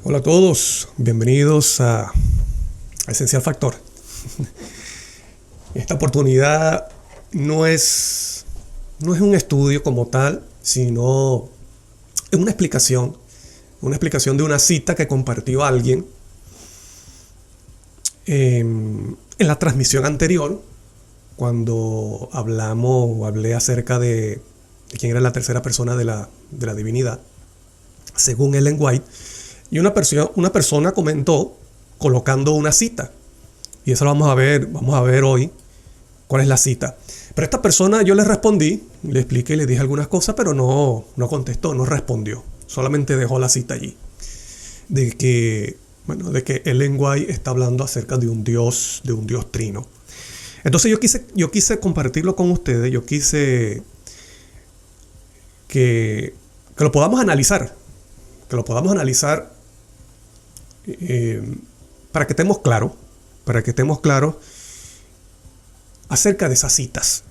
Hola a todos, bienvenidos a Esencial Factor. Esta oportunidad no es un estudio como tal, sino es una explicación de una cita que compartió alguien en la transmisión anterior, cuando hablé acerca de quién era la tercera persona de la divinidad, según Ellen White. Y una persona comentó colocando una cita. Y eso lo vamos a ver hoy cuál es la cita. Pero esta persona, yo le respondí, le expliqué, le dije algunas cosas, pero no contestó, no respondió. Solamente dejó la cita allí. De que Ellen White está hablando acerca de un Dios trino. Entonces yo quise compartirlo con ustedes, yo quise que lo podamos analizar. Para que estemos claros acerca de esas citas.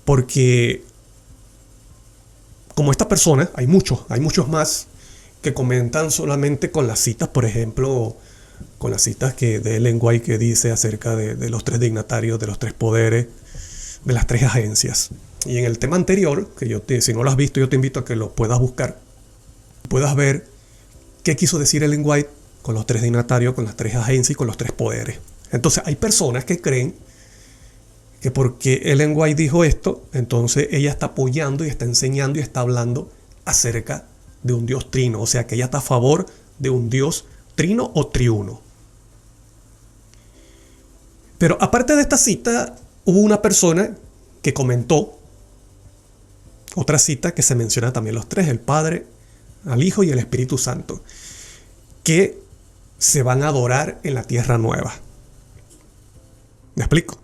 Porque como esta persona, hay muchos más que comentan solamente con las citas, por ejemplo, con las citas de Ellen White, que dice acerca de los tres dignatarios, de los tres poderes, de las tres agencias. Y en el tema anterior, si no lo has visto, yo te invito a que lo puedas buscar, puedas ver qué quiso decir Ellen White con los tres dignatarios, con las tres agencias y con los tres poderes. Entonces hay personas que creen que porque Ellen White dijo esto, entonces ella está apoyando y está enseñando y está hablando acerca de un Dios trino. O sea, que ella está a favor de un Dios trino o triuno. Pero aparte de esta cita, hubo una persona que comentó otra cita que se menciona también los tres: el Padre, al Hijo y el Espíritu Santo, que se van a adorar en la tierra nueva. ¿Me explico?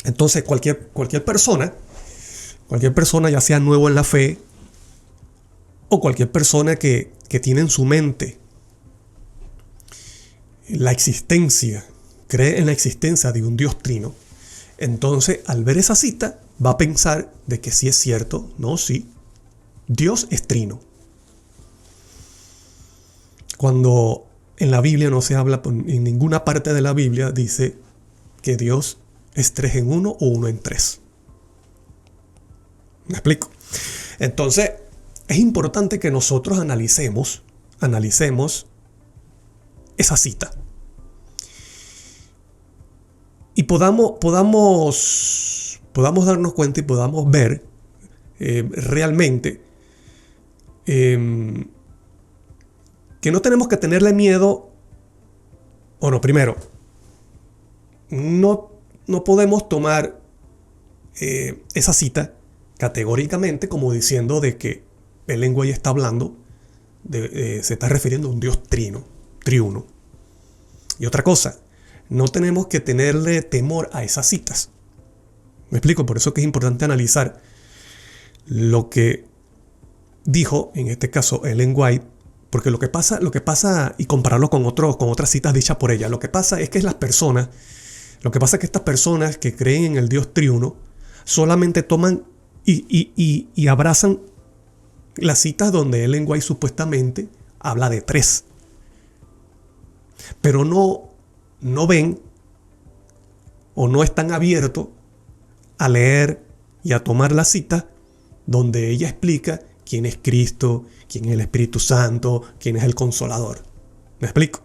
Entonces cualquier persona, ya sea nuevo en la fe, o cualquier persona que tiene en su mente la existencia, cree en la existencia de un Dios trino, entonces al ver esa cita va a pensar de que sí es cierto, sí, Dios es trino. Cuando en la Biblia no se habla, en ninguna parte de la Biblia dice que Dios es 3 en 1 o 1 en 3. ¿Me explico? Entonces, es importante que nosotros analicemos esa cita. Y podamos darnos cuenta y podamos ver realmente que no tenemos que tenerle miedo. Primero, no podemos tomar esa cita categóricamente como diciendo de que Ellen White está hablando, se está refiriendo a un Dios triuno. Y otra cosa, no tenemos que tenerle temor a esas citas. ¿Me explico? Por eso que es importante analizar lo que dijo, en este caso, Ellen White. Porque lo que pasa, y compararlo con otras citas dichas por ella, lo que pasa es que estas personas que creen en el Dios triuno solamente toman y abrazan las citas donde Ellen White supuestamente habla de 3. Pero no ven o no están abiertos a leer y a tomar la cita donde ella explica quién es Cristo, quién es el Espíritu Santo, quién es el Consolador. ¿Me explico?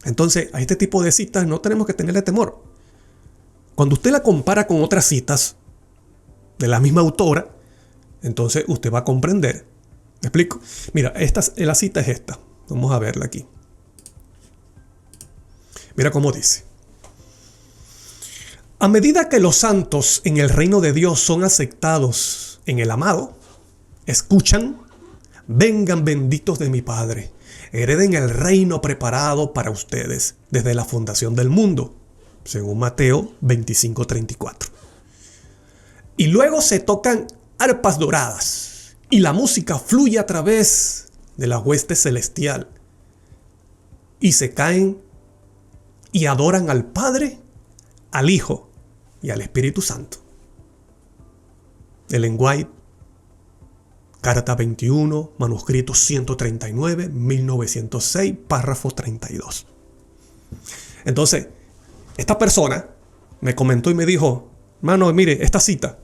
Entonces, a este tipo de citas no tenemos que tenerle temor. Cuando usted la compara con otras citas de la misma autora, entonces usted va a comprender. ¿Me explico? Mira, la cita es esta. Vamos a verla aquí. Mira cómo dice: a medida que los santos en el reino de Dios son aceptados en el amado, escuchan: vengan benditos de mi Padre, hereden el reino preparado para ustedes desde la fundación del mundo, según Mateo 25:34. Y luego se tocan arpas doradas y la música fluye a través de la hueste celestial, y se caen y adoran al Padre, al Hijo y al Espíritu Santo. Ellen White Carta 21, manuscrito 139, 1906, párrafo 32. Entonces, esta persona me comentó y me dijo, hermano, mire, esta cita,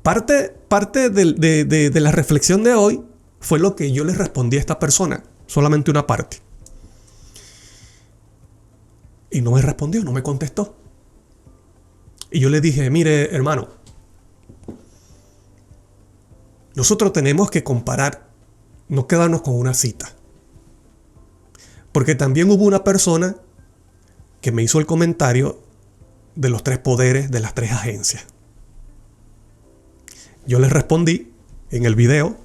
parte de la reflexión de hoy fue lo que yo le respondí a esta persona, solamente una parte. Y no me respondió, no me contestó. Y yo le dije, mire, hermano, nosotros tenemos que comparar, no quedarnos con una cita. Porque también hubo una persona que me hizo el comentario de los 3 poderes de las 3 agencias. Yo le respondí en el video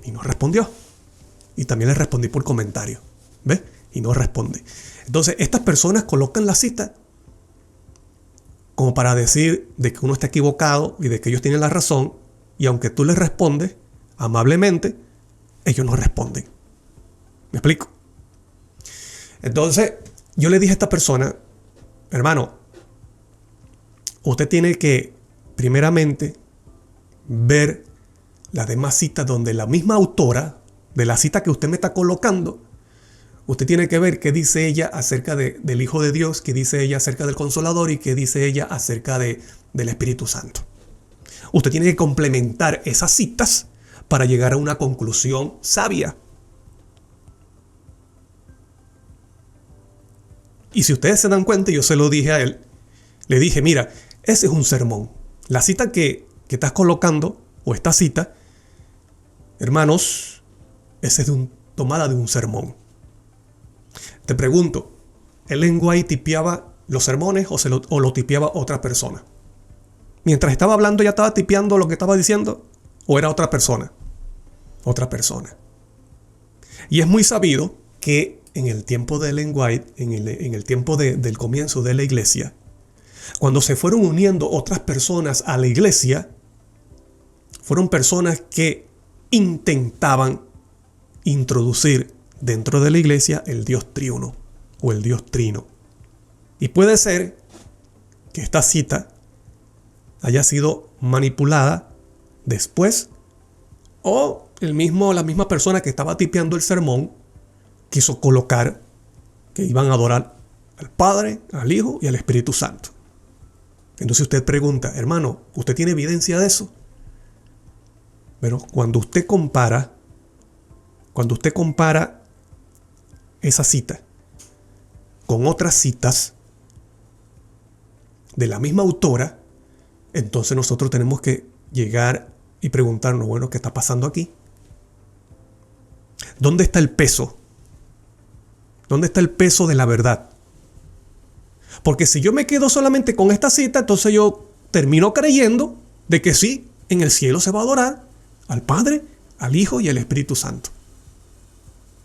y no respondió. Y también le respondí por comentario. ¿Ves? Y no responde. Entonces, estas personas colocan la cita como para decir de que uno está equivocado y de que ellos tienen la razón. Y aunque tú les respondes amablemente, ellos no responden. ¿Me explico? Entonces, yo le dije a esta persona, hermano, usted tiene que primeramente ver las demás citas donde la misma autora de la cita que usted me está colocando, usted tiene que ver qué dice ella acerca del Hijo de Dios, qué dice ella acerca del Consolador y qué dice ella acerca del Espíritu Santo. Usted tiene que complementar esas citas para llegar a una conclusión sabia. Y si ustedes se dan cuenta, yo se lo dije a él, le dije, mira, ese es un sermón. La cita que estás colocando, o esta cita, hermanos, esa es tomada de un sermón. Te pregunto, ¿Ellen White tipeaba los sermones o lo tipeaba otra persona? Mientras estaba hablando, ¿ya estaba tipeando lo que estaba diciendo? ¿O era otra persona? Otra persona. Y es muy sabido que en el tiempo de Ellen White, en el tiempo del comienzo de la iglesia, cuando se fueron uniendo otras personas a la iglesia, fueron personas que intentaban introducir dentro de la iglesia el Dios triuno o el Dios trino. Y puede ser que esta cita haya sido manipulada después, o la misma persona que estaba tipeando el sermón quiso colocar que iban a adorar al Padre, al Hijo y al Espíritu Santo. Entonces usted pregunta, hermano, ¿usted tiene evidencia de eso? Pero cuando usted compara esa cita con otras citas de la misma autora, entonces nosotros tenemos que llegar y preguntarnos, bueno, ¿qué está pasando aquí? ¿Dónde está el peso? ¿Dónde está el peso de la verdad? Porque si yo me quedo solamente con esta cita, entonces yo termino creyendo de que sí, en el cielo se va a adorar al Padre, al Hijo y al Espíritu Santo.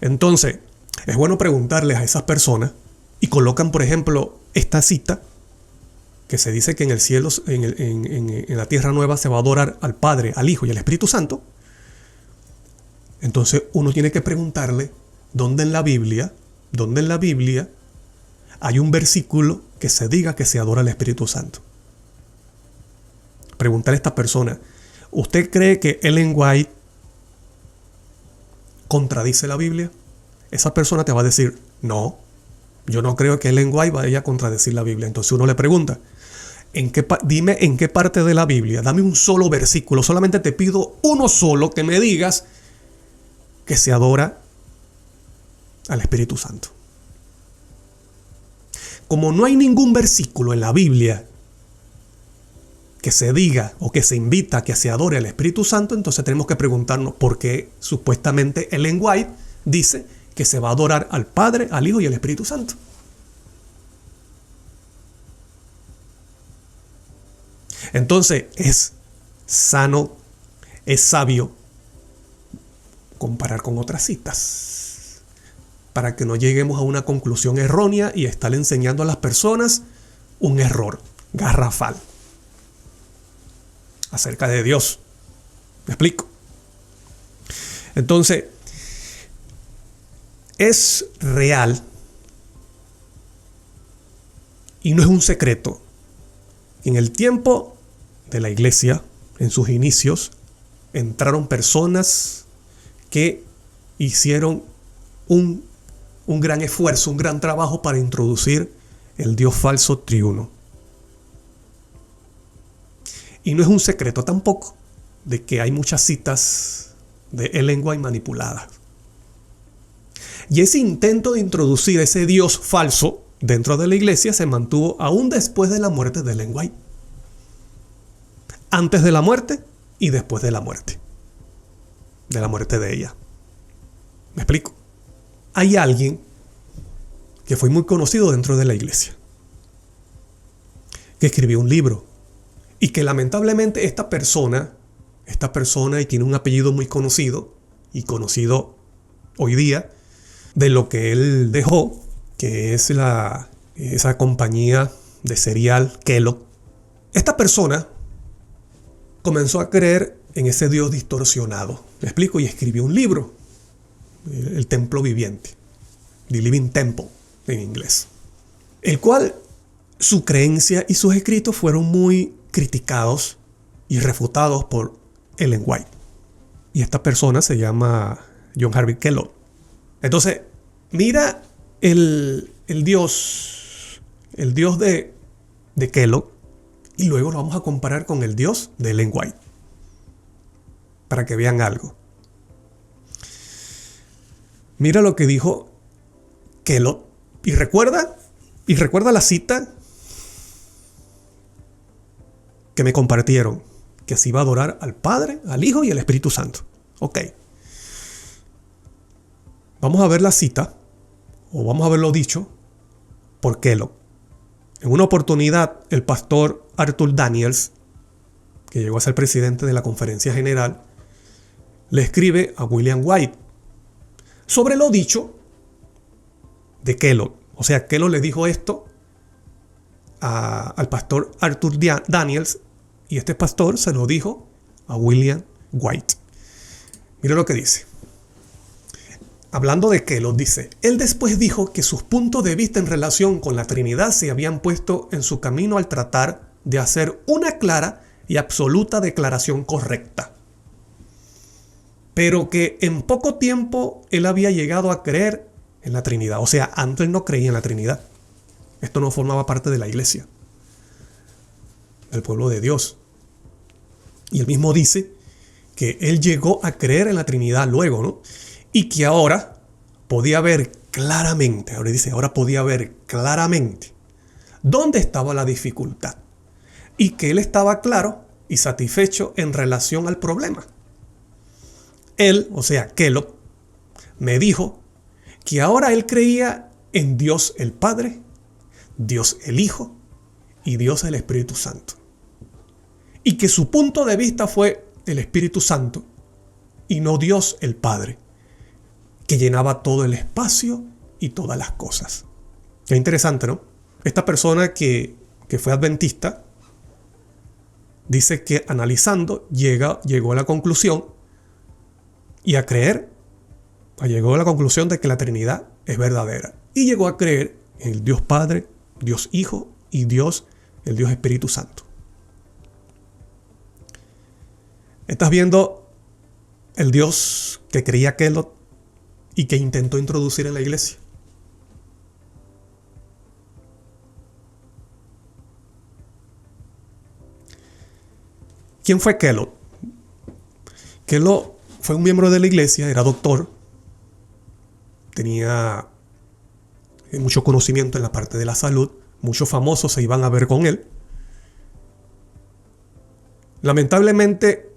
Entonces, es bueno preguntarles a esas personas y colocan, por ejemplo, esta cita que se dice que en el cielo, en la tierra nueva se va a adorar al Padre, al Hijo y al Espíritu Santo. Entonces uno tiene que preguntarle dónde en la Biblia hay un versículo que se diga que se adora al Espíritu Santo. Preguntarle a esta persona, ¿usted cree que Ellen White contradice la Biblia? Esa persona te va a decir, no, yo no creo que Ellen White vaya a contradecir la Biblia. Entonces uno le pregunta, dime en qué parte de la Biblia, dame un solo versículo, solamente te pido uno solo que me digas que se adora al Espíritu Santo. Como no hay ningún versículo en la Biblia que se diga o que se invita a que se adore al Espíritu Santo, entonces tenemos que preguntarnos por qué supuestamente Ellen White dice que se va a adorar al Padre, al Hijo y al Espíritu Santo. Entonces es sano, es sabio comparar con otras citas para que no lleguemos a una conclusión errónea y estar enseñando a las personas un error garrafal acerca de Dios. ¿Me explico? Entonces, es real y no es un secreto. En el tiempo de la iglesia, en sus inicios, entraron personas que hicieron un gran esfuerzo, un gran trabajo para introducir el Dios falso triuno. Y no es un secreto tampoco de que hay muchas citas de Ellen White manipuladas. Y ese intento de introducir ese Dios falso dentro de la iglesia se mantuvo aún después de la muerte de Ellen White. Antes de la muerte y después de la muerte. De la muerte de ella. ¿Me explico? Hay alguien que fue muy conocido dentro de la iglesia, que escribió un libro y que lamentablemente esta persona y tiene un apellido muy conocido y conocido hoy día de lo que él dejó, que es esa compañía de cereal Kellogg. Esta persona comenzó a creer en ese Dios distorsionado, ¿me explico? Y escribió un libro, El Templo Viviente, The Living Temple en inglés, el cual su creencia y sus escritos fueron muy criticados y refutados por Ellen White. Y esta persona se llama John Harvey Kellogg. Entonces, mira el Dios de Kellogg, y luego lo vamos a comparar con el Dios de Ellen White, para que vean algo. Mira lo que dijo Kellogg, y recuerda la cita que me compartieron, que se iba a adorar al Padre, al Hijo y al Espíritu Santo. Ok. Vamos a ver la cita, o vamos a ver lo dicho por Kellogg. En una oportunidad, el pastor Arthur Daniels, que llegó a ser presidente de la Conferencia General, le escribe a William White sobre lo dicho de Kellogg. O sea, Kellogg le dijo esto al pastor Arthur Daniels, y este pastor se lo dijo a William White. Mira lo que dice. Hablando de Kellogg, dice: él después dijo que sus puntos de vista en relación con la Trinidad se habían puesto en su camino al tratar de hacer una clara y absoluta declaración correcta, pero que en poco tiempo él había llegado a creer en la Trinidad. O sea, antes él no creía en la Trinidad. Esto no formaba parte de la iglesia, del pueblo de Dios. Y él mismo dice que él llegó a creer en la Trinidad luego, ¿no? Y que ahora podía ver claramente, ahora podía ver claramente dónde estaba la dificultad. Y que él estaba claro y satisfecho en relación al problema. Él, o sea, Kellogg, me dijo que ahora él creía en Dios el Padre, Dios el Hijo y Dios el Espíritu Santo. Y que su punto de vista fue el Espíritu Santo y no Dios el Padre, que llenaba todo el espacio y todas las cosas. Qué interesante, ¿no? Esta persona que fue adventista dice que analizando llegó a la conclusión y a creer, llegó a la conclusión de que la Trinidad es verdadera. Y llegó a creer en el Dios Padre, Dios Hijo y el Dios Espíritu Santo. Estás viendo el Dios que creía Kellogg y que intentó introducir en la iglesia. ¿Quién fue Kellogg? Kellogg fue un miembro de la iglesia, era doctor, tenía mucho conocimiento en la parte de la salud, muchos famosos se iban a ver con él. Lamentablemente,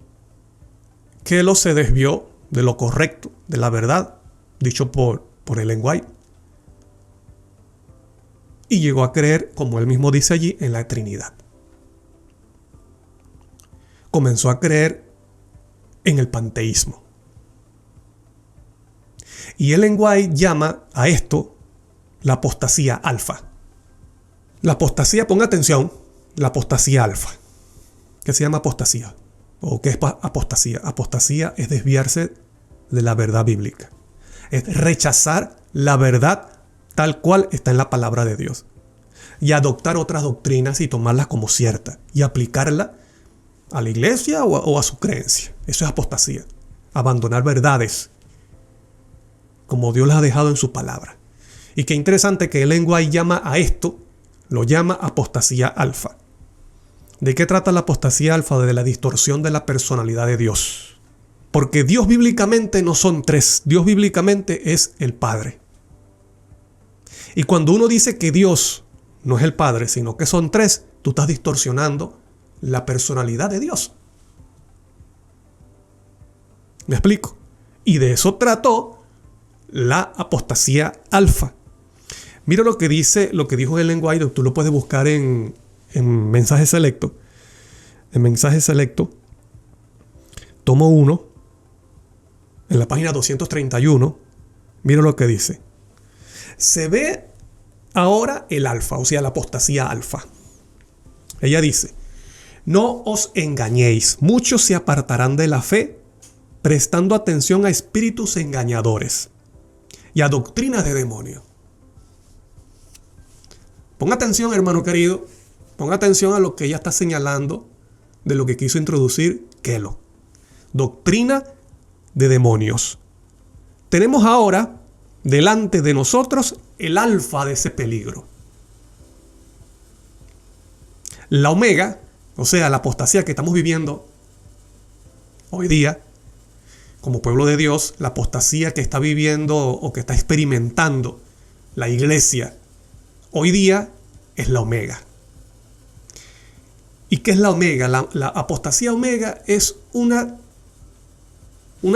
Kellogg se desvió de lo correcto, de la verdad, dicho por Ellen White, y llegó a creer, como él mismo dice allí, en la Trinidad. Comenzó a creer en el panteísmo. Y Ellen White llama a esto la apostasía alfa. La apostasía, ponga atención, la apostasía alfa. ¿Qué se llama apostasía? ¿O qué es apostasía? Apostasía es desviarse de la verdad bíblica. Es rechazar la verdad tal cual está en la palabra de Dios. Y adoptar otras doctrinas y tomarlas como ciertas. Y aplicarlas a la iglesia o a su creencia. Eso es apostasía. Abandonar verdades como Dios las ha dejado en su palabra. Y qué interesante que Ellen White llama a esto, lo llama apostasía alfa. ¿De qué trata la apostasía alfa? De la distorsión de la personalidad de Dios. Porque Dios bíblicamente no son tres. Dios bíblicamente es el Padre. Y cuando uno dice que Dios no es el Padre, sino que son tres, tú estás distorsionando la personalidad de Dios. ¿Me explico? Y de eso trató la apostasía alfa. Mira lo que dijo Ellen White, tú lo puedes buscar en Mensaje Selecto. En Mensaje Selecto, tomo 1, en la página 231, mira lo que dice. Se ve ahora el alfa, o sea, la apostasía alfa. Ella dice: no os engañéis, muchos se apartarán de la fe, prestando atención a espíritus engañadores y a doctrinas de demonios. Ponga atención, hermano querido, ponga atención a lo que ella está señalando de lo que quiso introducir Kellogg. Doctrina de demonios. Tenemos ahora delante de nosotros el alfa de ese peligro. La omega, o sea, la apostasía que estamos viviendo hoy día como pueblo de Dios, la apostasía que está viviendo o que está experimentando la iglesia hoy día es la omega. ¿Y qué es la omega? La apostasía omega es una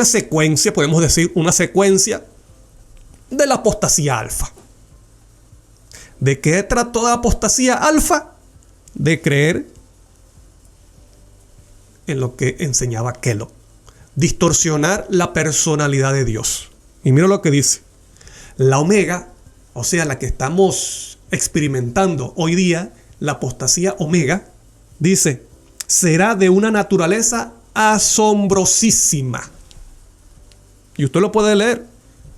secuencia, podemos decir, una secuencia de la apostasía alfa. ¿De qué trató la apostasía alfa? De creer en lo que enseñaba Kellogg. Distorsionar la personalidad de Dios. Y mira lo que dice. La omega, o sea, la que estamos experimentando hoy día, la apostasía omega, dice, será de una naturaleza asombrosísima. Y usted lo puede leer,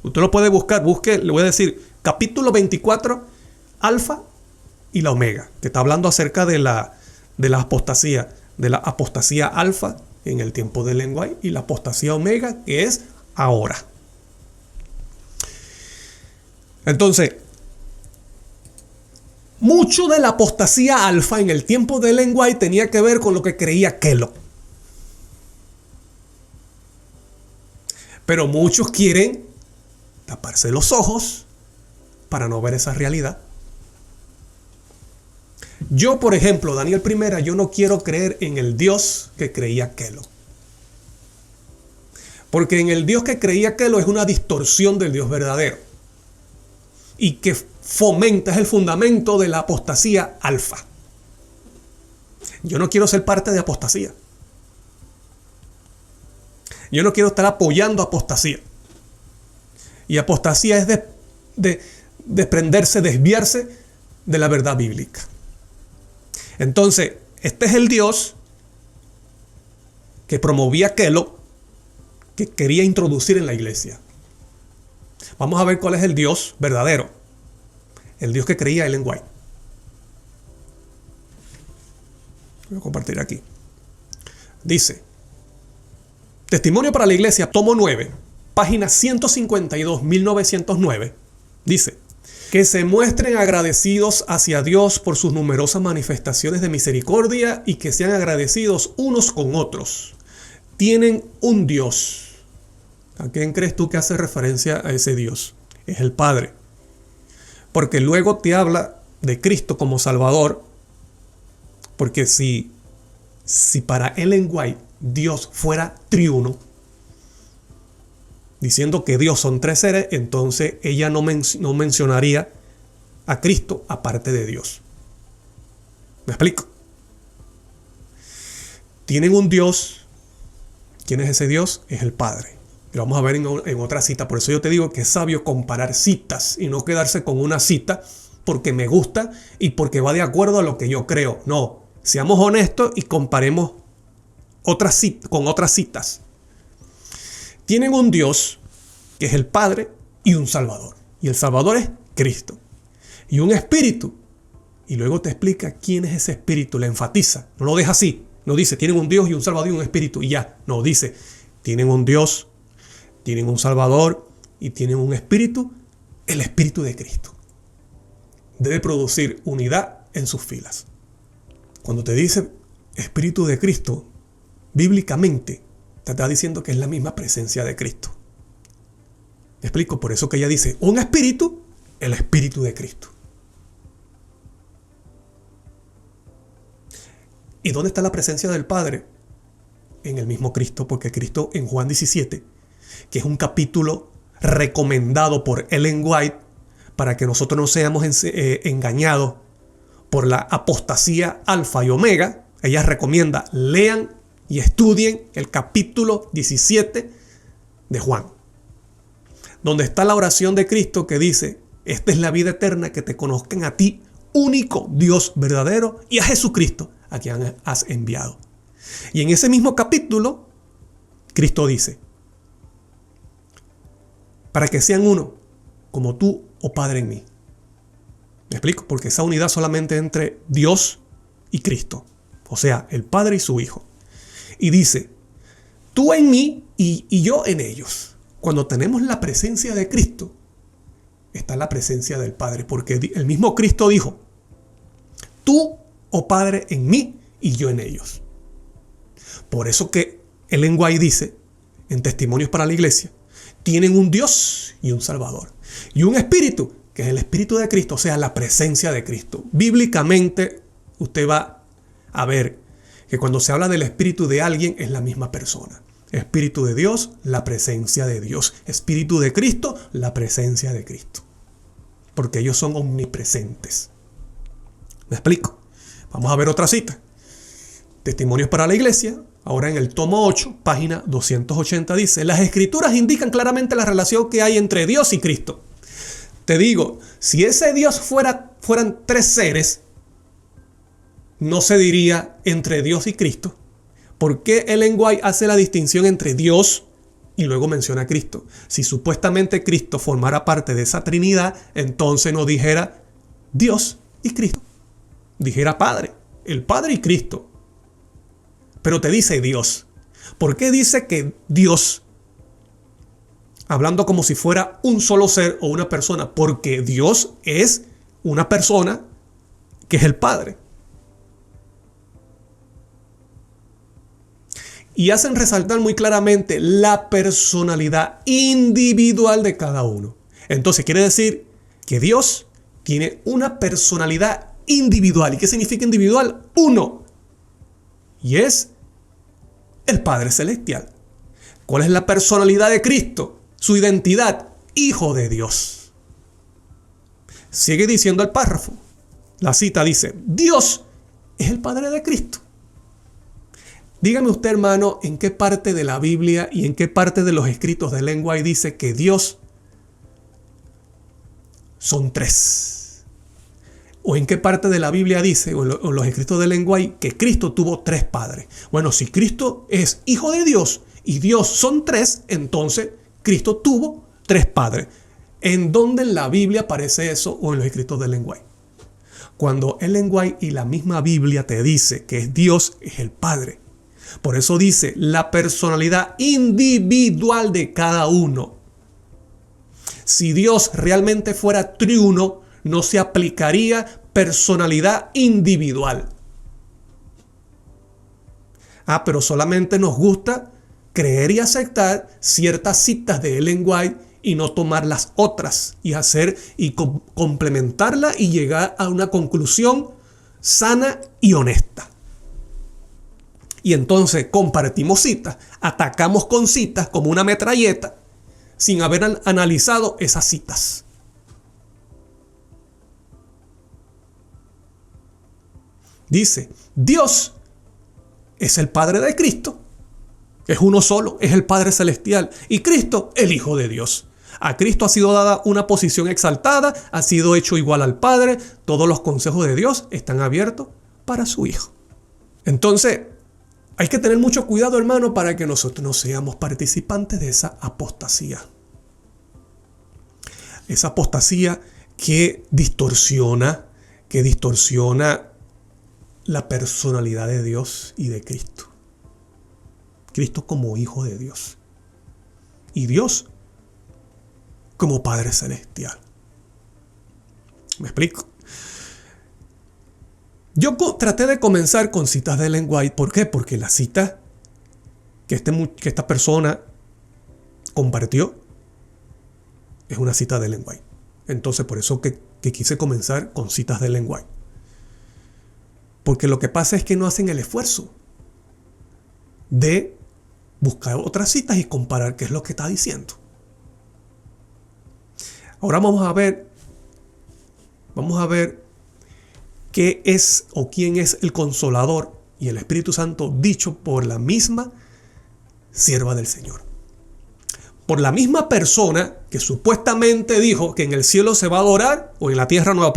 usted lo puede buscar, busque, le voy a decir, capítulo 24, alfa y la omega, que está hablando acerca de la apostasía alfa en el tiempo de Ellen White y la apostasía omega, que es ahora. Entonces, mucho de la apostasía alfa en el tiempo de Ellen White tenía que ver con lo que creía Kellogg. Pero muchos quieren taparse los ojos para no ver esa realidad. Yo, por ejemplo, Daniel I, yo no quiero creer en el Dios que creía Kellogg. Porque en el Dios que creía Kellogg es una distorsión del Dios verdadero. Y que fomenta, es el fundamento de la apostasía alfa. Yo no quiero ser parte de apostasía. Yo no quiero estar apoyando apostasía. Y apostasía es desprenderse, desviarse de la verdad bíblica. Entonces, este es el Dios que promovía Kellogg, que quería introducir en la iglesia. Vamos a ver cuál es el Dios verdadero. El Dios que creía Ellen White. Voy a compartir aquí. Dice, Testimonio para la Iglesia, tomo 9, página 152, 1909. Dice, que se muestren agradecidos hacia Dios por sus numerosas manifestaciones de misericordia y que sean agradecidos unos con otros. Tienen un Dios. ¿A quién crees tú que hace referencia a ese Dios? Es el Padre. Porque luego te habla de Cristo como Salvador. Porque si para Ellen White Dios fuera triuno, diciendo que Dios son tres seres, entonces ella no mencionaría a Cristo aparte de Dios. ¿Me explico? Tienen un Dios. ¿Quién es ese Dios? Es el Padre. Lo vamos a ver en otra cita. Por eso yo te digo que es sabio comparar citas y no quedarse con una cita porque me gusta y porque va de acuerdo a lo que yo creo. No, seamos honestos y comparemos con otras citas. Tienen un Dios que es el Padre y un Salvador. Y el Salvador es Cristo. Y un Espíritu. Y luego te explica quién es ese Espíritu. Le enfatiza. No lo deja así. No dice, tienen un Dios y un Salvador y un Espíritu y ya. No, dice, tienen un Dios, tienen un Salvador y tienen un Espíritu, el Espíritu de Cristo. Debe producir unidad en sus filas. Cuando te dice Espíritu de Cristo, bíblicamente te está diciendo que es la misma presencia de Cristo. ¿Me explico? Por eso que ella dice, un Espíritu, el Espíritu de Cristo. ¿Y dónde está la presencia del Padre? En el mismo Cristo, porque Cristo en Juan 17, que es un capítulo recomendado por Ellen White para que nosotros no seamos engañados por la apostasía alfa y omega, ella recomienda, lean y estudien el capítulo 17 de Juan, donde está la oración de Cristo que dice, esta es la vida eterna, que te conozcan a ti, único Dios verdadero, y a Jesucristo, a quien has enviado. Y en ese mismo capítulo, Cristo dice, para que sean uno, como tú, oh Padre, en mí. ¿Me explico? Porque esa unidad solamente entre Dios y Cristo, o sea, el Padre y su Hijo. Y dice, tú en mí y yo en ellos. Cuando tenemos la presencia de Cristo, está la presencia del Padre, porque el mismo Cristo dijo, tú, oh Padre, en mí y yo en ellos. Por eso que Ellen White dice, en Testimonios para la Iglesia, tienen un Dios y un Salvador. Y un Espíritu, que es el Espíritu de Cristo, o sea, la presencia de Cristo. Bíblicamente, usted va a ver que cuando se habla del Espíritu de alguien, es la misma persona. Espíritu de Dios, la presencia de Dios. Espíritu de Cristo, la presencia de Cristo. Porque ellos son omnipresentes. ¿Me explico? Vamos a ver otra cita. Testimonios para la Iglesia, ahora en el tomo 8, página 280, dice, las Escrituras indican claramente la relación que hay entre Dios y Cristo. Te digo, si ese Dios fueran tres seres, no se diría entre Dios y Cristo. ¿Por qué Ellen White hace la distinción entre Dios y luego menciona a Cristo? Si supuestamente Cristo formara parte de esa Trinidad, entonces no dijera Dios y Cristo. Dijera Padre, el Padre y Cristo. Pero te dice Dios. ¿Por qué dice que Dios? Hablando como si fuera un solo ser o una persona. Porque Dios es una persona que es el Padre. Y hacen resaltar muy claramente la personalidad individual de cada uno. Entonces quiere decir que Dios tiene una personalidad individual. ¿Y qué significa individual? Uno. Y es el Padre Celestial. ¿Cuál es la personalidad de Cristo? Su identidad, Hijo de Dios. Sigue diciendo el párrafo. La cita dice, Dios es el Padre de Cristo. Dígame usted, hermano, en qué parte de la Biblia y en qué parte de los escritos de Ellen White dice que Dios son tres. O en qué parte de la Biblia dice, o en los escritos de Ellen White, que Cristo tuvo tres padres. Bueno, si Cristo es Hijo de Dios y Dios son tres, entonces Cristo tuvo tres padres. ¿En dónde en la Biblia aparece eso o en los escritos de Ellen White? Cuando Ellen White y la misma Biblia te dice que Dios es el Padre. Por eso dice la personalidad individual de cada uno. Si Dios realmente fuera triuno, no se aplicaría personalidad individual. Pero solamente nos gusta creer y aceptar ciertas citas de Ellen White y no tomar las otras y hacer y complementarla y llegar a una conclusión sana y honesta. Y entonces compartimos citas, atacamos con citas como una metralleta sin haber analizado esas citas. Dice, Dios es el Padre de Cristo. Es uno solo, es el Padre Celestial. Y Cristo, el Hijo de Dios. A Cristo ha sido dada una posición exaltada, ha sido hecho igual al Padre. Todos los consejos de Dios están abiertos para su Hijo. Entonces, hay que tener mucho cuidado, hermano, para que nosotros no seamos participantes de esa apostasía. Esa apostasía que distorsiona la personalidad de Dios y de Cristo. Cristo como Hijo de Dios. Y Dios como Padre Celestial. ¿Me explico? Yo traté de comenzar con citas de Ellen White. ¿Por qué? Porque la cita que esta persona compartió es una cita de Ellen White. Entonces, por eso que quise comenzar con citas de Ellen White. Porque lo que pasa es que no hacen el esfuerzo de buscar otras citas y comparar qué es lo que está diciendo. Ahora vamos a ver qué es o quién es el Consolador y el Espíritu Santo dicho por la misma sierva del Señor. Por la misma persona que supuestamente dijo que en el cielo se va a adorar, o en la tierra nueva,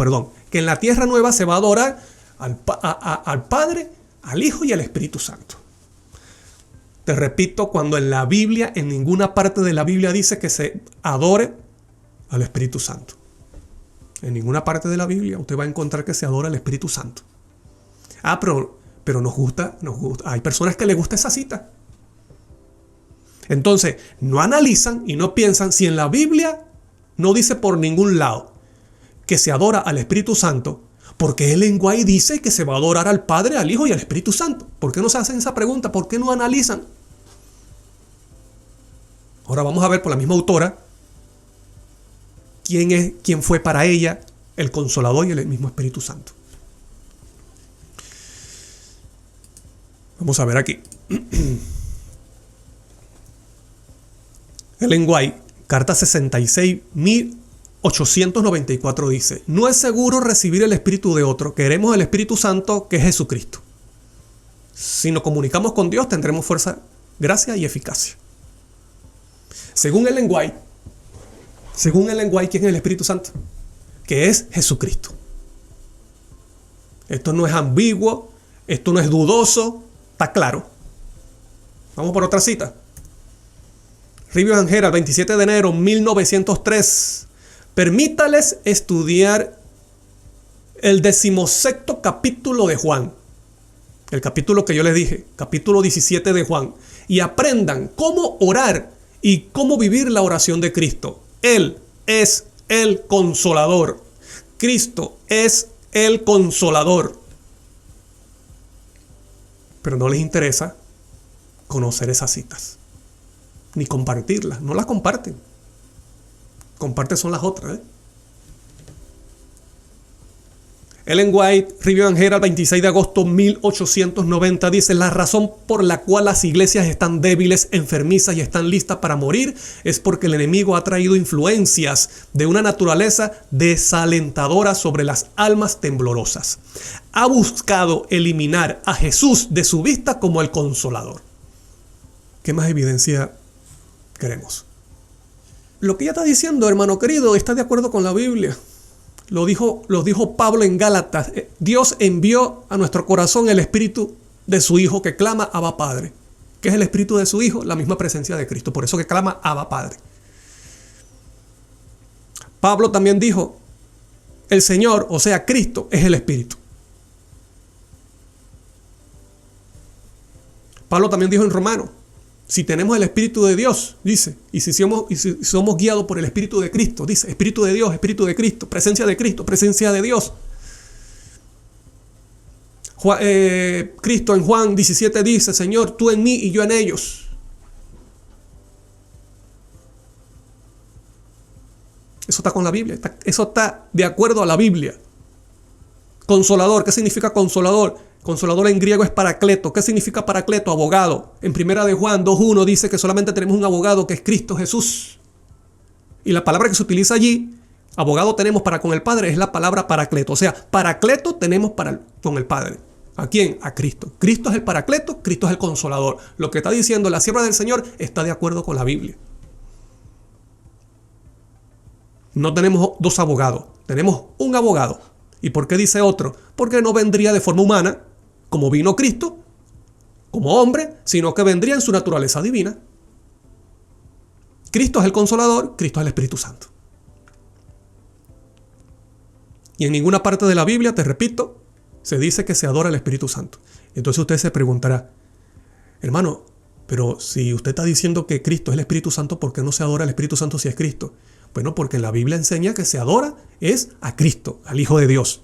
que en la tierra nueva se va a adorar al Padre, al Hijo y al Espíritu Santo. Te repito, cuando en la Biblia, en ninguna parte de la Biblia dice que se adore al Espíritu Santo. En ninguna parte de la Biblia usted va a encontrar que se adora al Espíritu Santo. Pero nos gusta. Hay personas que les gusta esa cita. Entonces, no analizan y no piensan si en la Biblia no dice por ningún lado que se adora al Espíritu Santo, porque Ellen White dice que se va a adorar al Padre, al Hijo y al Espíritu Santo. ¿Por qué no se hacen esa pregunta? ¿Por qué no analizan? Ahora vamos a ver por la misma autora quién fue para ella el Consolador y el mismo Espíritu Santo. Vamos a ver aquí. Ellen White, carta 66.894 dice: no es seguro recibir el espíritu de otro, queremos el Espíritu Santo que es Jesucristo. Si nos comunicamos con Dios tendremos fuerza, gracia y eficacia. Según Ellen White, ¿quién es el Espíritu Santo? Que es Jesucristo. Esto no es ambiguo, esto no es dudoso, está claro. Vamos por otra cita. Rivio and Herald, 27 de enero 1903. Permítales estudiar el 16º capítulo de Juan. El capítulo que yo les dije, capítulo 17 de Juan. Y aprendan cómo orar y cómo vivir la oración de Cristo. Él es el Consolador. Cristo es el Consolador. Pero no les interesa conocer esas citas, ni compartirlas. No las comparten. Comparten son las otras. Ellen White, Review and Herald, 26 de agosto 1890 dice: la razón por la cual las iglesias están débiles, enfermizas y están listas para morir es porque el enemigo ha traído influencias de una naturaleza desalentadora sobre las almas temblorosas. Ha buscado eliminar a Jesús de su vista como el Consolador. ¿Qué más evidencia queremos? Lo que ella está diciendo, hermano querido, está de acuerdo con la Biblia. Lo dijo Pablo en Gálatas. Dios envió a nuestro corazón el espíritu de su Hijo que clama Abba Padre. ¿Qué es el espíritu de su Hijo? La misma presencia de Cristo. Por eso que clama Abba Padre. Pablo también dijo: el Señor, o sea, Cristo, es el espíritu. Pablo también dijo en Romanos: si tenemos el Espíritu de Dios, dice, y si somos guiados por el Espíritu de Cristo, dice, Espíritu de Dios, Espíritu de Cristo, presencia de Dios. Cristo en Juan 17 dice: Señor, tú en mí y yo en ellos. Eso está con la Biblia, eso está de acuerdo a la Biblia. Consolador, ¿qué significa consolador? Consolador en griego es paracleto. ¿Qué significa paracleto? Abogado. En primera de Juan 2.1 dice que solamente tenemos un abogado, que es Cristo Jesús. Y la palabra que se utiliza allí, abogado tenemos para con el Padre, es la palabra paracleto. O sea, paracleto tenemos con el Padre. ¿A quién? A Cristo. Cristo es el paracleto, Cristo es el consolador. Lo que está diciendo la sierva del Señor está de acuerdo con la Biblia. No tenemos dos abogados, tenemos un abogado. ¿Y por qué dice otro? Porque no vendría de forma humana, como vino Cristo, como hombre, sino que vendría en su naturaleza divina. Cristo es el Consolador, Cristo es el Espíritu Santo. Y en ninguna parte de la Biblia, te repito, se dice que se adora al Espíritu Santo. Entonces usted se preguntará, hermano, pero si usted está diciendo que Cristo es el Espíritu Santo, ¿por qué no se adora al Espíritu Santo si es Cristo? Bueno, porque en la Biblia enseña que se adora es a Cristo, al Hijo de Dios.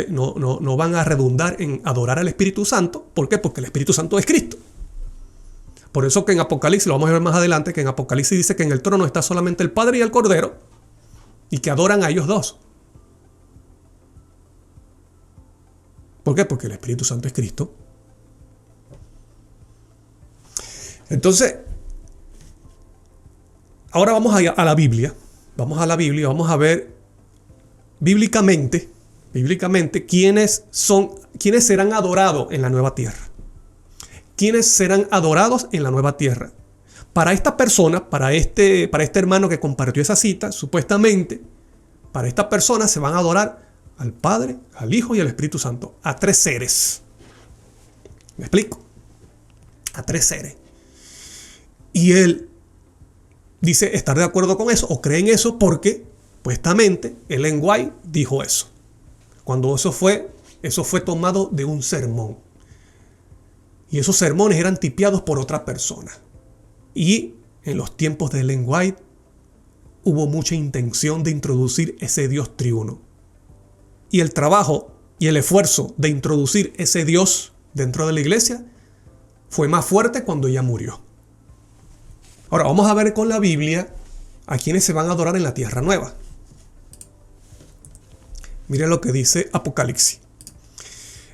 No van a redundar en adorar al Espíritu Santo. ¿Por qué? Porque el Espíritu Santo es Cristo. Por eso que en Apocalipsis, lo vamos a ver más adelante, que en Apocalipsis dice que en el trono está solamente el Padre y el Cordero y que adoran a ellos dos. ¿Por qué? Porque el Espíritu Santo es Cristo. Entonces, ahora vamos a la Biblia. Vamos a la Biblia y vamos a ver bíblicamente quiénes serán adorados en la nueva tierra. ¿Quiénes serán adorados en la nueva tierra? Para esta persona, para este hermano que compartió esa cita, supuestamente, para esta persona se van a adorar al Padre, al Hijo y al Espíritu Santo. A tres seres. ¿Me explico? A tres seres. Y él dice estar de acuerdo con eso o cree en eso porque, supuestamente, Ellen White dijo eso. Cuando eso fue tomado de un sermón. Y esos sermones eran tipiados por otra persona. Y en los tiempos de Ellen White hubo mucha intención de introducir ese Dios triuno. Y el trabajo y el esfuerzo de introducir ese Dios dentro de la iglesia fue más fuerte cuando ella murió. Ahora vamos a ver con la Biblia a quienes se van a adorar en la tierra nueva. Miren lo que dice Apocalipsis.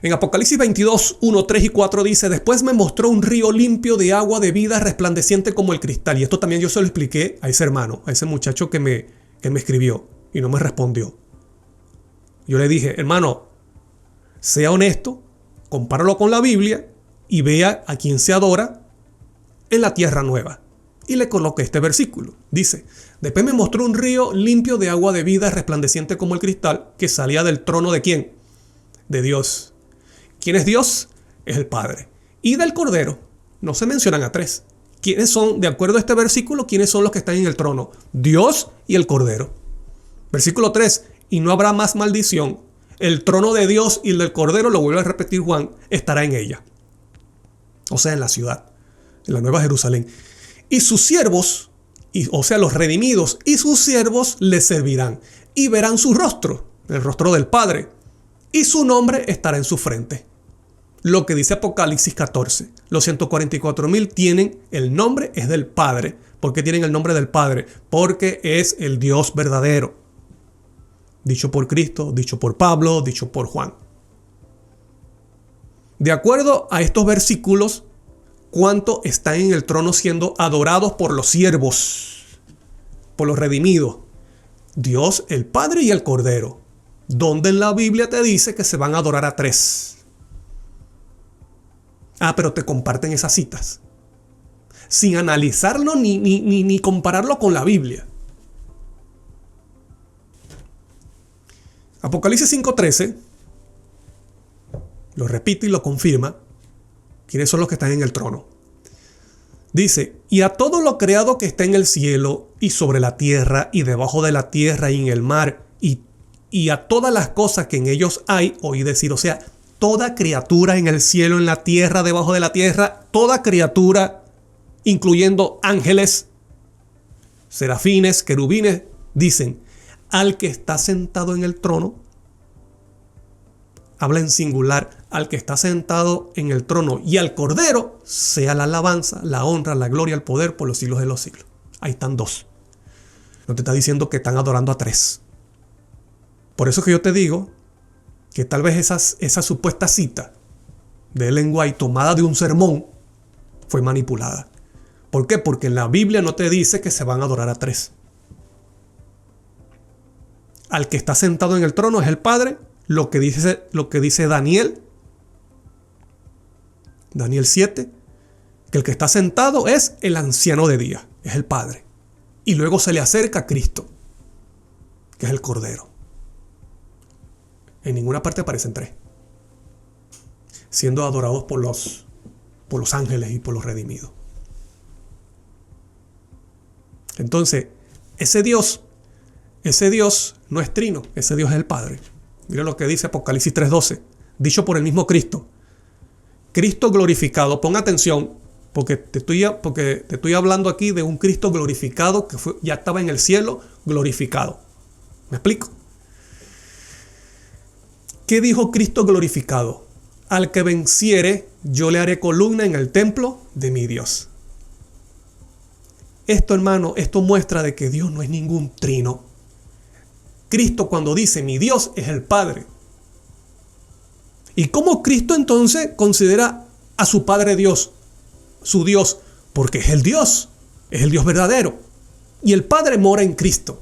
En Apocalipsis 22, 1, 3 y 4 dice: después me mostró un río limpio de agua de vida resplandeciente como el cristal. Y esto también yo se lo expliqué a ese hermano, a ese muchacho que me escribió y no me respondió. Yo le dije, hermano, sea honesto, compáralo con la Biblia y vea a quién se adora en la tierra nueva. Y le coloqué este versículo. Dice: después me mostró un río limpio de agua de vida resplandeciente como el cristal que salía del trono ¿de quién? De Dios. ¿Quién es Dios? Es el Padre. Y del Cordero. No se mencionan a tres. ¿Quiénes son, de acuerdo a este versículo, quiénes son los que están en el trono? Dios y el Cordero. Versículo 3. Y no habrá más maldición. El trono de Dios y el del Cordero, lo vuelve a repetir Juan, estará en ella. O sea, en la ciudad, en la Nueva Jerusalén. Y sus siervos, o sea, los redimidos y sus siervos les servirán. Y verán su rostro, el rostro del Padre. Y su nombre estará en su frente. Lo que dice Apocalipsis 14. Los 144,000 tienen el nombre, es del Padre. ¿Por qué tienen el nombre del Padre? Porque es el Dios verdadero. Dicho por Cristo, dicho por Pablo, dicho por Juan. De acuerdo a estos versículos, ¿cuánto están en el trono siendo adorados por los siervos? Por los redimidos. Dios, el Padre y el Cordero. Donde en la Biblia te dice que se van a adorar a tres. Pero te comparten esas citas. Sin analizarlo ni compararlo con la Biblia. Apocalipsis 5:13 lo repite y lo confirma. ¿Quiénes son los que están en el trono? Dice: y a todo lo creado que está en el cielo y sobre la tierra y debajo de la tierra y en el mar y a todas las cosas que en ellos hay, oí decir, o sea, toda criatura en el cielo, en la tierra, debajo de la tierra, toda criatura, incluyendo ángeles, serafines, querubines, dicen: al que está sentado en el trono, habla en singular, al que está sentado en el trono y al Cordero, sea la alabanza, la honra, la gloria, el poder por los siglos de los siglos. Ahí están dos. No te está diciendo que están adorando a tres. Por eso que yo te digo que tal vez esa supuesta cita de Ellen White tomada de un sermón fue manipulada. ¿Por qué? Porque en la Biblia no te dice que se van a adorar a tres. Al que está sentado en el trono es el Padre. Lo que dice Daniel 7, que el que está sentado es el anciano de día, es el Padre. Y luego se le acerca a Cristo, que es el Cordero. En ninguna parte aparecen tres, siendo adorados por los ángeles y por los redimidos. Entonces, ese Dios ese Dios no es trino, ese Dios es el Padre. Mira lo que dice Apocalipsis 3:12, dicho por el mismo Cristo. Cristo glorificado, pon atención, porque te estoy hablando aquí de un Cristo glorificado que ya estaba en el cielo glorificado. ¿Me explico? ¿Qué dijo Cristo glorificado? Al que venciere, yo le haré columna en el templo de mi Dios. Esto, hermano, esto muestra de que Dios no es ningún trino. Cristo, cuando dice mi Dios, es el Padre. ¿Y cómo Cristo entonces considera a su Padre Dios, su Dios? Porque es el Dios verdadero. Y el Padre mora en Cristo.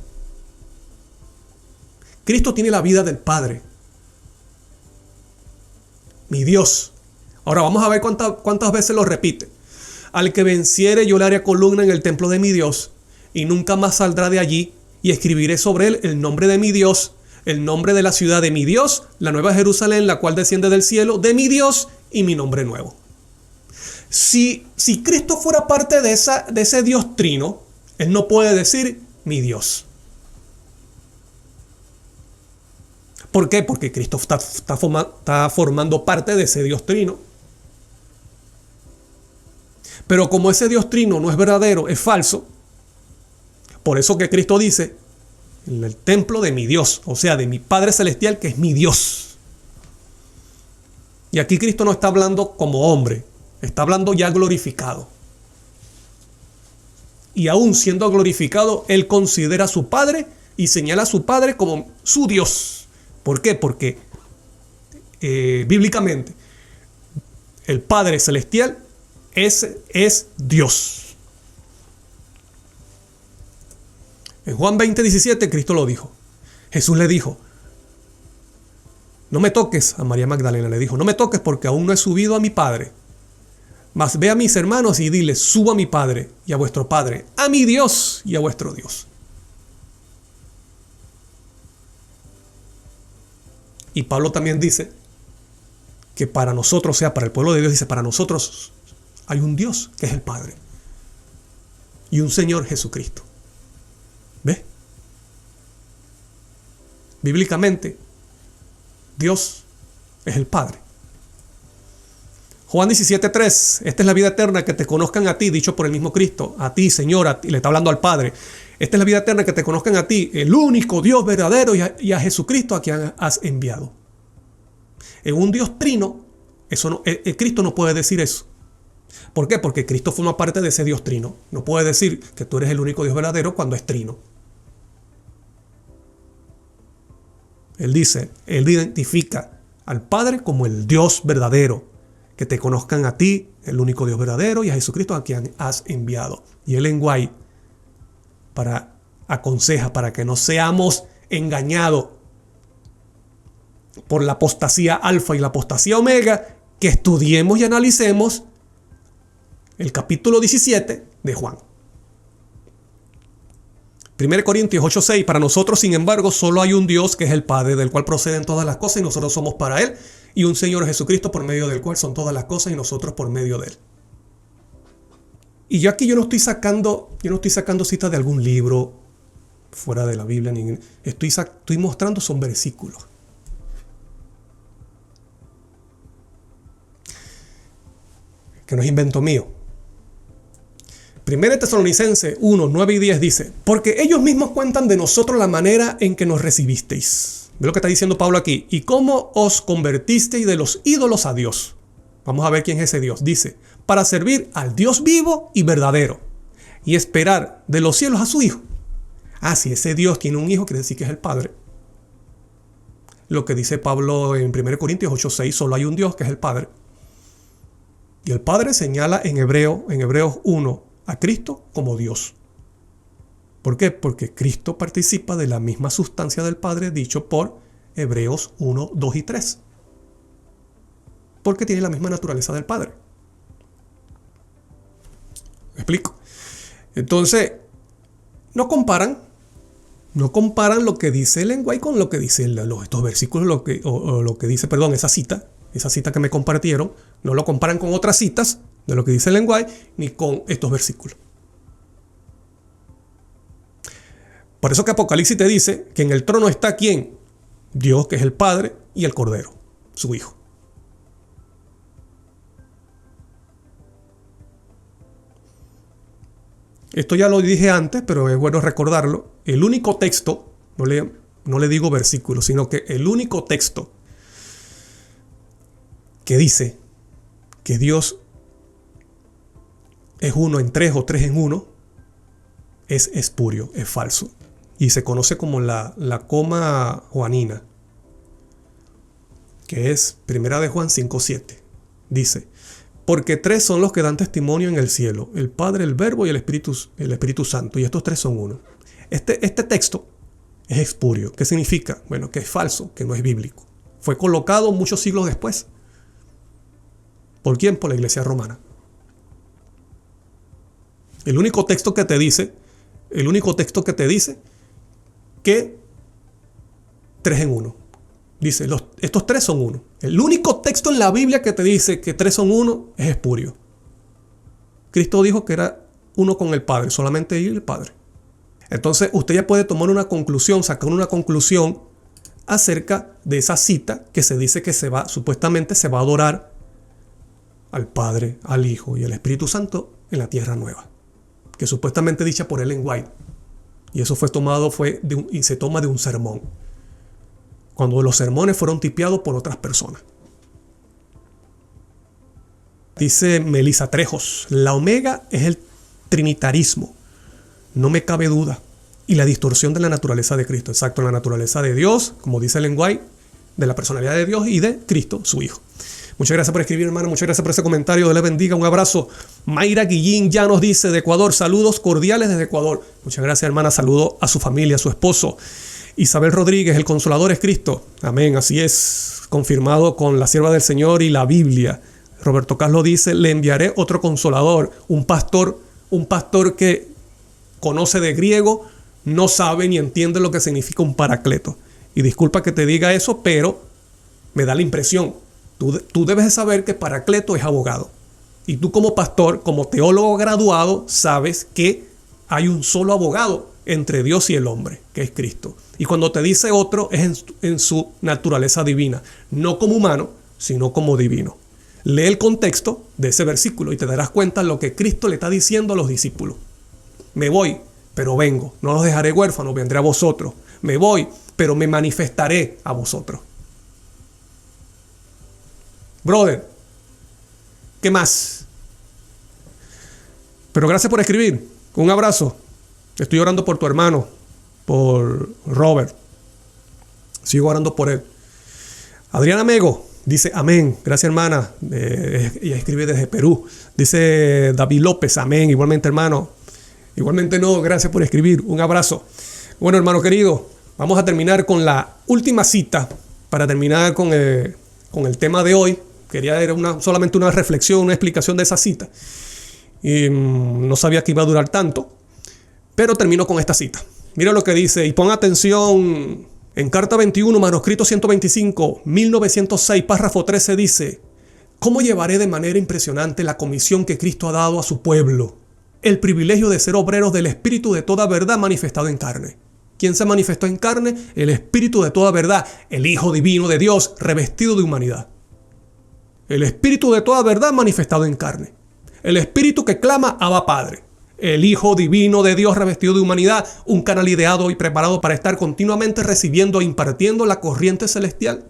Cristo tiene la vida del Padre. Mi Dios. Ahora vamos a ver cuántas veces lo repite. Al que venciere yo le haré columna en el templo de mi Dios, y nunca más saldrá de allí, y escribiré sobre él el nombre de mi Dios, el nombre de la ciudad de mi Dios, la nueva Jerusalén, la cual desciende del cielo, de mi Dios, y mi nombre nuevo. Si Cristo fuera parte de ese Dios trino, él no puede decir mi Dios. ¿Por qué? Porque Cristo está formando parte de ese Dios trino. Pero como ese Dios trino no es verdadero, es falso, por eso que Cristo dice, en el templo de mi Dios, o sea, de mi Padre Celestial, que es mi Dios. Y aquí Cristo no está hablando como hombre, está hablando ya glorificado. Y aún siendo glorificado, Él considera a su Padre y señala a su Padre como su Dios. ¿Por qué? Porque bíblicamente el Padre Celestial es Dios. En Juan 20:17 Cristo lo dijo. Jesús le dijo, no me toques, a María Magdalena le dijo, no me toques porque aún no he subido a mi Padre. Mas ve a mis hermanos y diles, subo a mi Padre y a vuestro Padre, a mi Dios y a vuestro Dios. Y Pablo también dice que para nosotros, o sea, para el pueblo de Dios, dice, para nosotros hay un Dios que es el Padre y un Señor Jesucristo. ¿Ves? Bíblicamente, Dios es el Padre. Juan 17:3, esta es la vida eterna, que te conozcan a ti, dicho por el mismo Cristo, a ti, Señor, a ti, le está hablando al Padre. Esta es la vida eterna, que te conozcan a ti, el único Dios verdadero, y a Jesucristo a quien has enviado. En un Dios trino, Cristo no puede decir eso. ¿Por qué? Porque Cristo forma parte de ese Dios trino. No puede decir que tú eres el único Dios verdadero cuando es trino. Él identifica al Padre como el Dios verdadero, que te conozcan a ti, el único Dios verdadero, y a Jesucristo a quien has enviado. Y el lenguaje aconseja para que no seamos engañados por la apostasía alfa y la apostasía omega, que estudiemos y analicemos el capítulo 17 de Juan. 1 Corintios 8:6, para nosotros, sin embargo, solo hay un Dios, que es el Padre, del cual proceden todas las cosas y nosotros somos para Él, y un Señor Jesucristo, por medio del cual son todas las cosas y nosotros por medio de Él. Y yo aquí yo no estoy sacando citas de algún libro fuera de la Biblia, estoy mostrando son versículos. Que no es invento mío. 1 Tesalonicenses 1:9-10 dice, porque ellos mismos cuentan de nosotros la manera en que nos recibisteis. Ve lo que está diciendo Pablo aquí. Y cómo os convertisteis de los ídolos a Dios. Vamos a ver quién es ese Dios. Dice, para servir al Dios vivo y verdadero, y esperar de los cielos a su Hijo. Si ese Dios tiene un Hijo, quiere decir que es el Padre. Lo que dice Pablo en 1 Corintios 8:6, solo hay un Dios, que es el Padre. Y el Padre señala en Hebreos 1 a Cristo como Dios. ¿Por qué? Porque Cristo participa de la misma sustancia del Padre, dicho por Hebreos 1, 2 y 3. Porque tiene la misma naturaleza del Padre. ¿Me explico? Entonces, no comparan lo que dice el lenguaje con lo que dice estos versículos, lo que dice, esa cita que me compartieron, no lo comparan con otras citas de lo que dice el lenguaje, ni con estos versículos. Por eso que Apocalipsis te dice que en el trono está ¿quién? Dios, que es el Padre, y el Cordero, su Hijo. Esto ya lo dije antes, pero es bueno recordarlo. El único texto, no le digo versículo, sino que el único texto que dice que Dios es uno en tres o tres en uno, es espurio, es falso. Y se conoce como la coma joanina, que es 1 de Juan 5:7. Dice, porque tres son los que dan testimonio en el cielo, el Padre, el Verbo y el Espíritu Santo, y estos tres son uno. Este texto es espurio. ¿Qué significa? Bueno, que es falso, que no es bíblico. Fue colocado muchos siglos después. ¿Por quién? Por la Iglesia romana. El único texto que te dice que tres en uno. Dice, estos tres son uno. El único texto en la Biblia que te dice que tres son uno es espurio. Cristo dijo que era uno con el Padre, solamente él y el Padre. Entonces usted ya puede tomar una conclusión, sacar una conclusión acerca de esa cita que se dice que supuestamente se va a adorar al Padre, al Hijo y al Espíritu Santo en la tierra nueva, que supuestamente dicha por Ellen White. Y eso y se toma de un sermón, cuando los sermones fueron tipiados por otras personas. Dice Melissa Trejos, la omega es el trinitarismo, no me cabe duda, y la distorsión de la naturaleza de Cristo. Exacto, la naturaleza de Dios, como dice Ellen White, de la personalidad de Dios y de Cristo, su Hijo. Muchas gracias por escribir, hermano. Muchas gracias por ese comentario. Dios les bendiga. Un abrazo. Mayra Guillín ya nos dice de Ecuador. Saludos cordiales desde Ecuador. Muchas gracias, hermana. Saludo a su familia, a su esposo. Isabel Rodríguez, el consolador es Cristo. Amén. Así es. Confirmado con la sierva del Señor y la Biblia. Roberto Carlos dice, le enviaré otro consolador. Un pastor que conoce de griego, no sabe ni entiende lo que significa un paracleto. Y disculpa que te diga eso, pero me da la impresión. Tú debes de saber que Paracleto es abogado. Y tú como pastor, como teólogo graduado, sabes que hay un solo abogado entre Dios y el hombre, que es Cristo. Y cuando te dice otro, es en su naturaleza divina. No como humano, sino como divino. Lee el contexto de ese versículo y te darás cuenta de lo que Cristo le está diciendo a los discípulos. Me voy, pero vengo. No los dejaré huérfanos, vendré a vosotros. Me voy, pero me manifestaré a vosotros. Brother, ¿qué más? Pero gracias por escribir. Un abrazo. Estoy orando por tu hermano, por Robert. Sigo orando por él. Adriana Mego dice amén. Gracias, hermana. Ella escribe desde Perú. Dice David López, amén. Igualmente, hermano. Igualmente no, gracias por escribir. Un abrazo. Bueno, hermano querido, vamos a terminar con la última cita para terminar con el tema de hoy. Quería dar solamente una reflexión, una explicación de esa cita. Y no sabía que iba a durar tanto, pero termino con esta cita. Mira lo que dice, y pon atención, en Carta 21, manuscrito 125, 1906, párrafo 13 dice, ¿cómo llevaré de manera impresionante la comisión que Cristo ha dado a su pueblo? El privilegio de ser obreros del Espíritu de toda verdad manifestado en carne. ¿Quién se manifestó en carne? El Espíritu de toda verdad, el Hijo Divino de Dios, revestido de humanidad. El Espíritu de toda verdad manifestado en carne. El Espíritu que clama Abba Padre. El Hijo Divino de Dios revestido de humanidad. Un canal ideado y preparado para estar continuamente recibiendo e impartiendo la corriente celestial.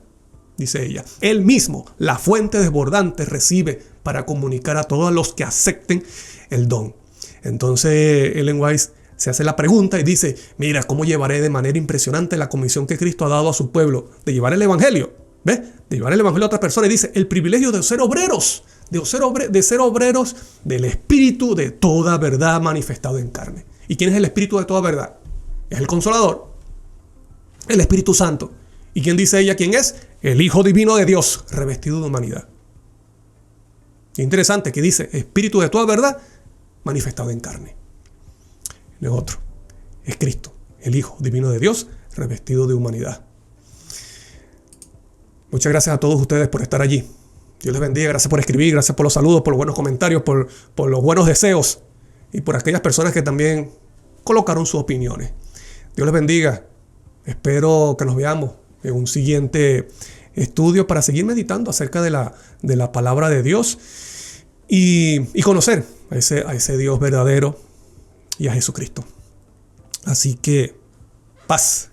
Dice ella. Él mismo, la fuente desbordante, recibe para comunicar a todos los que acepten el don. Entonces Ellen White se hace la pregunta y dice, mira, ¿cómo llevaré de manera impresionante la comisión que Cristo ha dado a su pueblo de llevar el Evangelio? ¿Ves? De llevar el Evangelio a otra persona. Y dice, el privilegio de ser obreros, de ser obreros del Espíritu de toda verdad manifestado en carne. ¿Y quién es el Espíritu de toda verdad? Es el Consolador, el Espíritu Santo. ¿Y quién dice ella quién es? El Hijo Divino de Dios, revestido de humanidad. Qué interesante que dice, Espíritu de toda verdad manifestado en carne. No es otro, es Cristo, el Hijo Divino de Dios, revestido de humanidad. Muchas gracias a todos ustedes por estar allí. Dios les bendiga. Gracias por escribir, gracias por los saludos, por los buenos comentarios, por los buenos deseos y por aquellas personas que también colocaron sus opiniones. Dios les bendiga. Espero que nos veamos en un siguiente estudio para seguir meditando acerca de la palabra de Dios y conocer a ese Dios verdadero y a Jesucristo. Así que, paz.